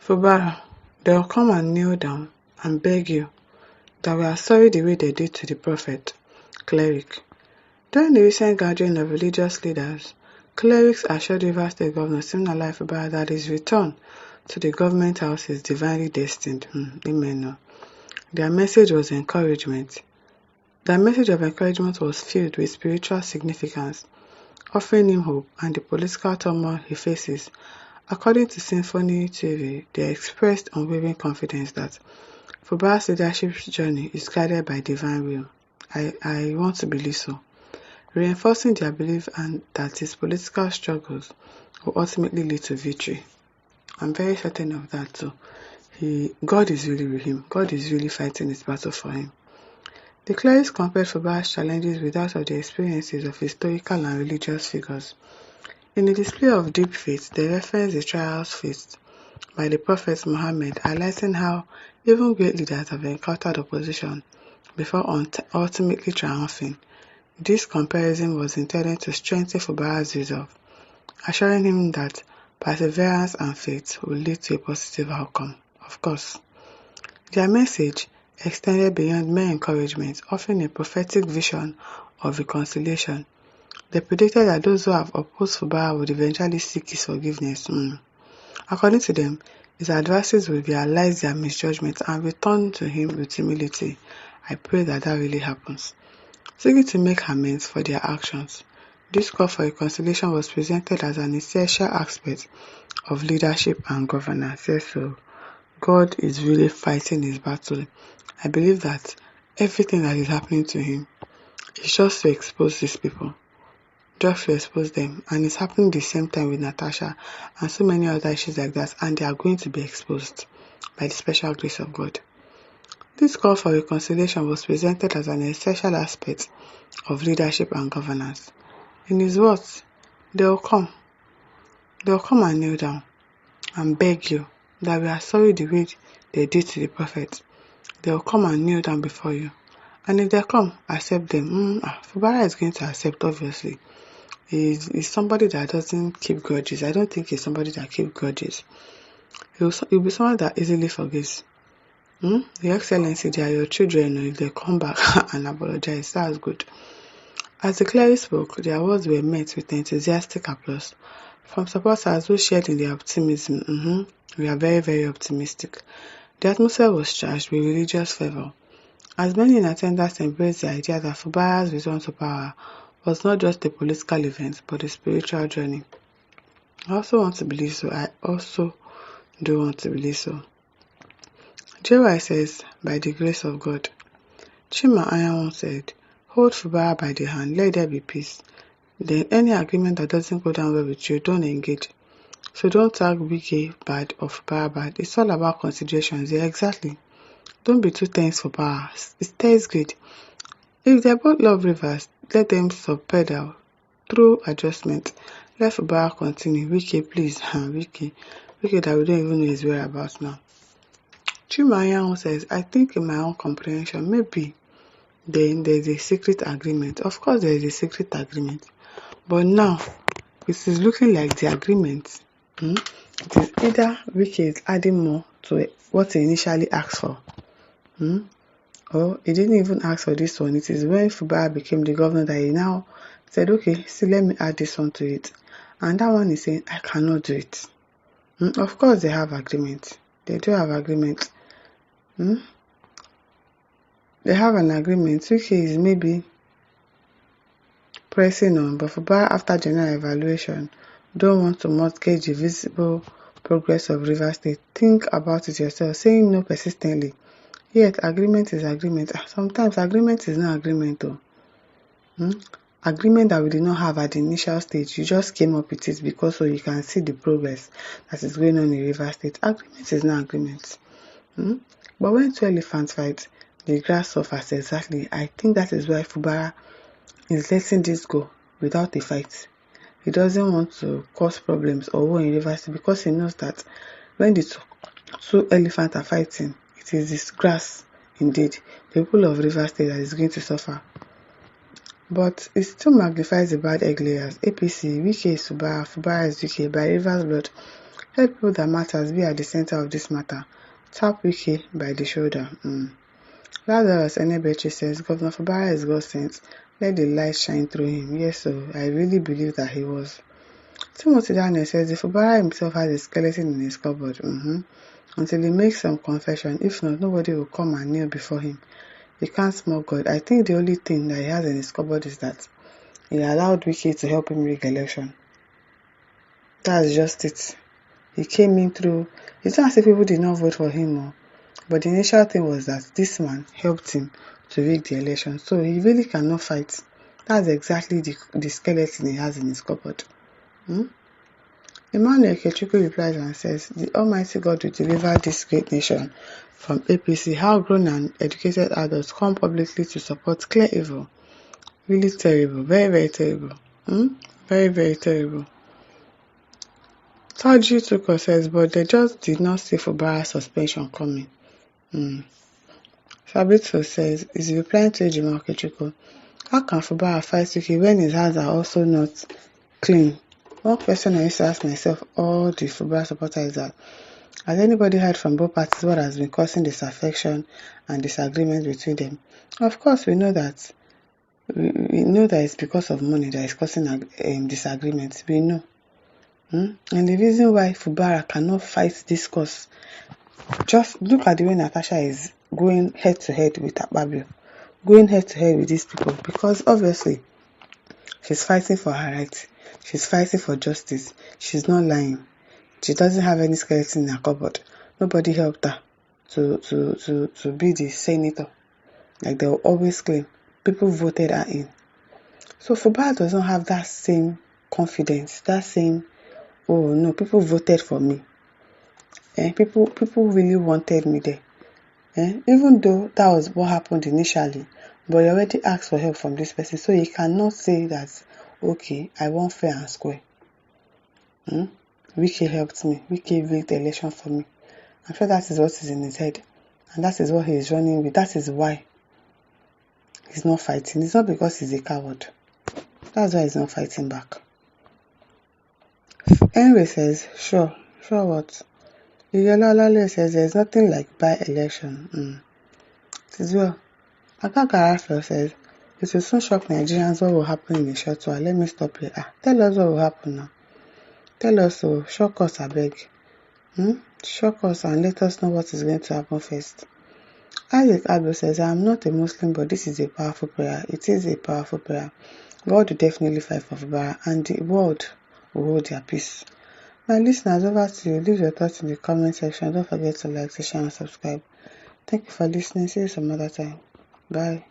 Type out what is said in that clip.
Fubara, they will come and kneel down and beg you that we are sorry the way they did to the prophet, cleric. During the recent gathering of religious leaders, clerics assured Rivers State Governor Siminalayi Fubara that his return to the government house is divinely destined. Amen. Their message was encouragement. Their message of encouragement was filled with spiritual significance, offering him hope and the political turmoil he faces. According to Symphony TV, they expressed unwavering confidence that Fubara's leadership journey is guided by divine will. I want to believe so, reinforcing their belief and that his political struggles will ultimately lead to victory. I'm very certain of that too. God is really with him. God is really fighting his battle for him. The clerics compared Fubara's challenges with that of the experiences of historical and religious figures. In a display of deep faith, they referenced the trials faced by the Prophet Muhammad, highlighting how even great leaders have encountered opposition before ultimately triumphing. This comparison was intended to strengthen Fubara's resolve, assuring him that perseverance and faith will lead to a positive outcome. Of course, their message extended beyond mere encouragement, offering a prophetic vision of reconciliation. They predicted that those who have opposed Fubara would eventually seek his forgiveness. According to them, his adversaries will realize their misjudgment and return to him with humility. I pray that really happens. Seeking to make amends for their actions, this call for reconciliation was presented as an essential aspect of leadership and governance. Yes, so God is really fighting his battle. I believe that everything that is happening to him is just to expose these people, just to expose them, and it's happening the same time with Natasha and so many other issues like that, and they are going to be exposed by the special grace of God. This call for reconciliation was presented as an essential aspect of leadership and governance. In his words, they will come and kneel down and beg you that we are sorry the way they did to the prophet. They will come and kneel down before you. And if they come, accept them. Fubara is going to accept, obviously. He's somebody that doesn't keep grudges. I don't think he's somebody that keeps grudges. He'll be someone that easily forgives. Your Excellency, they are your children. If they come back and apologize, that's good. As the cleric spoke, their words were met with enthusiastic applause from supporters who shared in their optimism. We are very, very optimistic. The atmosphere was charged with religious fervor, as many in attendance embraced the idea that Fubara's return to power was not just a political event, but a spiritual journey. I also want to believe so. I also do want to believe so. JY says, by the grace of God. Chima Ayawan said, hold Fubara by the hand, let there be peace. Then any agreement that doesn't go down well with you, don't engage. So don't tag Wike bad or Fubara bad. It's all about considerations. Yeah, exactly. Don't be too tense for power. It tastes good. If they both love Rivers, let them subpedal through adjustment. Let Fubara continue. Wike, please. Wike that we don't even know his whereabouts now. Chimayan says, I think in my own comprehension, maybe then there's a secret agreement. Of course there is a secret agreement. But now, it is looking like the agreement. It is either Wike is adding more to what he initially asked for. Or he didn't even ask for this one. It is when Fubara became the governor that he now said, okay, see, let me add this one to it. And that one is saying, I cannot do it. Of course they have agreement. They do have agreement. They have an agreement. Wike is maybe pressing on, but Fubara, after general evaluation, don't want to mortgage the visible progress of Rivers State. Think about it yourself. Saying no persistently. Yet agreement is agreement. Sometimes agreement is not agreement though. Agreement that we did not have at the initial stage. You just came up with it because so you can see the progress that is going on in Rivers State. Agreement is not agreement. But when two elephants fight, the grass suffers. Exactly. I think that is why Fubara is letting this go without a fight. He doesn't want to cause problems or war in Rivers State because he knows that when the two elephants are fighting, it is this grass, indeed, the people of Rivers State that is going to suffer. But it still magnifies the bad egg layers. APC, Wike is Fubara, Fubara is Wike. By Rivers blood, Let people that matters be at the center of this matter. Tap Wike by the shoulder. Lazarus Enebechi says, Governor Fubara is God sent. Let the light shine through him. Yes, so I really believe that he was. Timothy Daniel says, the Fubara himself has a skeleton in his cupboard. Until he makes some confession. If not, nobody will come and kneel before him. He can't smoke God. I think the only thing that he has in his cupboard is that he allowed Wike to help him rig election. That's just it. He came in through. It's not as if people did not vote for him, but the initial thing was that this man helped him to rig the election. So he really cannot fight. That's exactly the skeleton he has in his cupboard. Emmanuel Kechuku replies and says, the Almighty God will deliver this great nation from APC. How grown and educated adults come publicly to support clear evil. Really terrible. Very, very terrible. Very, very terrible. Taji Tuko says, but they just did not see Fubara suspension coming. Fabrizio says, is replying to Ejima Okechukwu, how can Fubara fight Wike when his hands are also not clean? One question I used to ask myself, all the Fubara supporters, is that has anybody heard from both parties what has been causing disaffection and disagreement between them? Of course, we know that it's because of money that is causing disagreements. We know. And the reason why Fubara cannot fight this cause, just look at the way Natasha is going head to head with Akpabio, going head to head with these people, because obviously she's fighting for her right, she's fighting for justice, she's not lying, she doesn't have any skeleton in her cupboard. Nobody helped her to be the senator, like they will always claim. People voted her in. So Fubara does not have that same confidence, that same, oh no, people voted for me. People really wanted me there. Even though that was what happened initially, but he already asked for help from this person, so he cannot say that, okay, I want fair and square. Wike helped me. Wike rigged the election for me. I'm sure that is what is in his head, and that is what he is running with. That is why he's not fighting. It's not because he's a coward. That's why he's not fighting back. Henry says, sure what? Iyololale says there's nothing like by-election. It is well. Akaka Raphael says, it will soon shock Nigerians what will happen in a short while. Let me stop here. Tell us what will happen now. Tell us, shock us, I beg. Shock us and let us know what is going to happen first. Isaac Abel says, I am not a Muslim, but this is a powerful prayer. It is a powerful prayer. God will definitely fight for Fubara, and the world will hold their peace. My listeners, over to you. Leave your thoughts in the comment section. Don't forget to like, share, and subscribe. Thank you for listening. See you some other time. Bye.